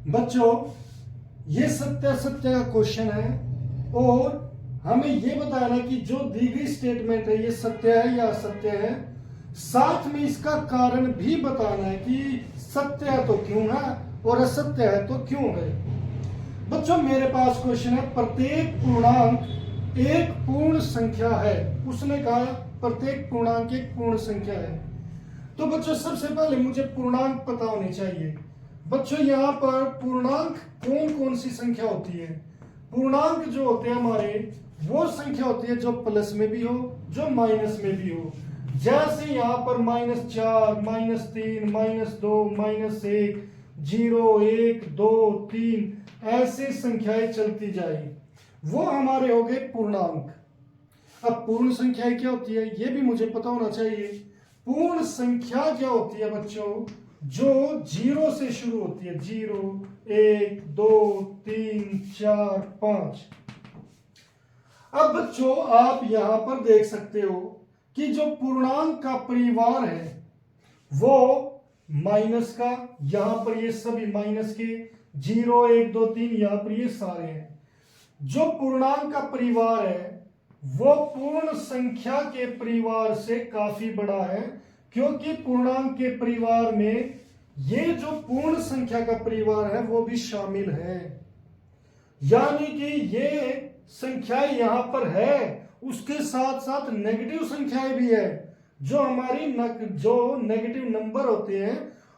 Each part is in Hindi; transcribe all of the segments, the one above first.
बच्चों, ये सत्य सत्य का क्वेश्चन है और हमें ये बताना है कि जो दी गई स्टेटमेंट है ये सत्य है या असत्य है। साथ में इसका कारण भी बताना है कि सत्य है तो क्यों है और असत्य है तो क्यों है। बच्चों, मेरे पास क्वेश्चन है, प्रत्येक पूर्णांक एक पूर्ण संख्या है। उसने कहा प्रत्येक पूर्णांक एक पूर्ण संख्या है। तो बच्चों, सबसे पहले मुझे पूर्णांक पता होने चाहिए। बच्चों, यहाँ पर पूर्णांक कौन कौन सी संख्या होती है? पूर्णांक जो होते हैं हमारे, वो संख्या होती है जो प्लस में भी हो, जो माइनस में भी हो। जैसे यहाँ पर -4, -3, -2, -1, 0, 1, 2, 3 ऐसे संख्याएं चलती जाए, वो हमारे हो गए पूर्णांक। अब पूर्ण संख्याएं क्या होती है ये भी मुझे पता होना चाहिए। पूर्ण संख्या क्या होती है बच्चों? जो 0 से शुरू होती है। 0, 1, 2, 3, 4, 5। अब बच्चों, आप यहां पर देख सकते हो कि जो पूर्णांक का परिवार है वो माइनस का, यहां पर ये सभी माइनस के 0, 1, 2, 3 यहां पर ये सारे हैं। जो पूर्णांक का परिवार है वो पूर्ण संख्या के परिवार से काफी बड़ा है, क्योंकि पूर्णांक के परिवार में ये जो पूर्ण संख्या का परिवार है वो भी शामिल है। यानी कि ये संख्याएं यहां पर है, उसके साथ साथ नेगेटिव संख्याएं भी है। जो हमारी जो नेगेटिव नंबर होते हैं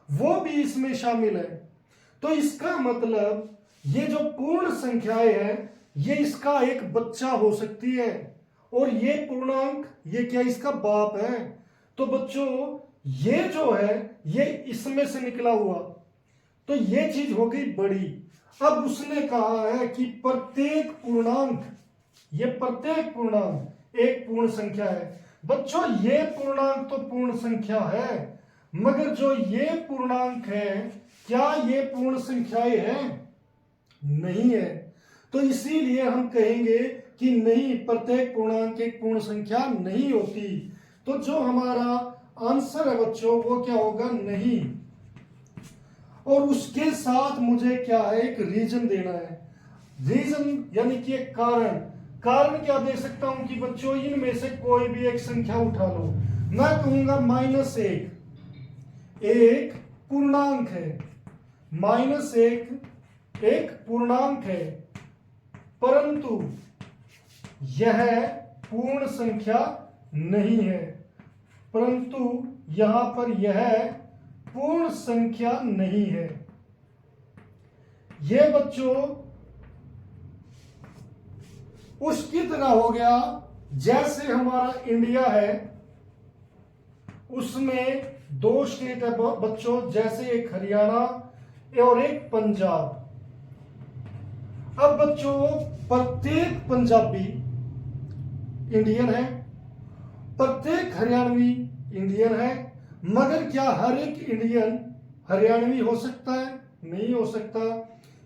वो भी इसमें शामिल है। तो इसका मतलब ये जो पूर्ण संख्याएं है ये इसका एक बच्चा हो सकती है और ये पूर्णांक ये क्या इसका बाप है। तो बच्चों, ये जो है ये इसमें से निकला हुआ, तो ये चीज हो गई बड़ी। अब उसने कहा है कि प्रत्येक पूर्णांक, ये प्रत्येक पूर्णांक एक पूर्ण संख्या है। बच्चों, ये पूर्णांक तो पूर्ण संख्या है, मगर जो ये पूर्णांक है क्या ये पूर्ण संख्याएं हैं? नहीं है। तो इसीलिए हम कहेंगे कि नहीं, प्रत्येक पूर्णांक एक पूर्ण संख्या नहीं होती। तो जो हमारा आंसर है बच्चों वो क्या होगा? नहीं। और उसके साथ मुझे क्या है, एक रीजन देना है। रीजन यानी कि एक कारण। कारण क्या दे सकता हूं कि बच्चों इनमें से कोई भी एक संख्या उठा लो। मैं कहूंगा -1 एक पूर्णांक है। -1 एक पूर्णांक है, परंतु यह पूर्ण संख्या नहीं है। परंतु यहां पर यह पूर्ण संख्या नहीं है। यह बच्चों उसकी तरह हो गया जैसे हमारा इंडिया है, उसमें 2 स्टेट है बच्चों, जैसे एक हरियाणा और एक पंजाब। अब बच्चों, प्रत्येक पंजाबी इंडियन है, प्रत्येक हरियाणवी इंडियन है, मगर क्या हर एक इंडियन हरियाणवी हो सकता है? नहीं हो सकता।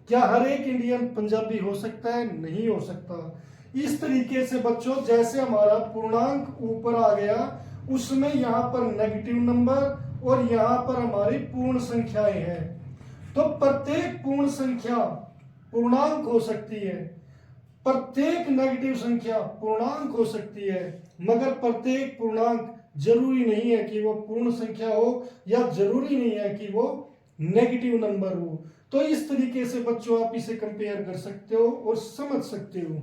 क्या हर एक इंडियन पंजाबी हो सकता है? नहीं हो सकता। इस तरीके से बच्चों जैसे हमारा पूर्णांक ऊपर आ गया, उसमें यहां पर नेगेटिव नंबर और यहां पर हमारी पूर्ण संख्याएं हैं। तो प्रत्येक पूर्ण संख्या पूर्णांक हो सकती है, प्रत्येक नेगेटिव संख्या पूर्णांक हो सकती है, मगर प्रत्येक पूर्णांक जरूरी नहीं है कि वो पूर्ण संख्या हो या जरूरी नहीं है कि वो नेगेटिव नंबर हो। तो इस तरीके से बच्चों आप इसे कंपेयर कर सकते हो और समझ सकते हो।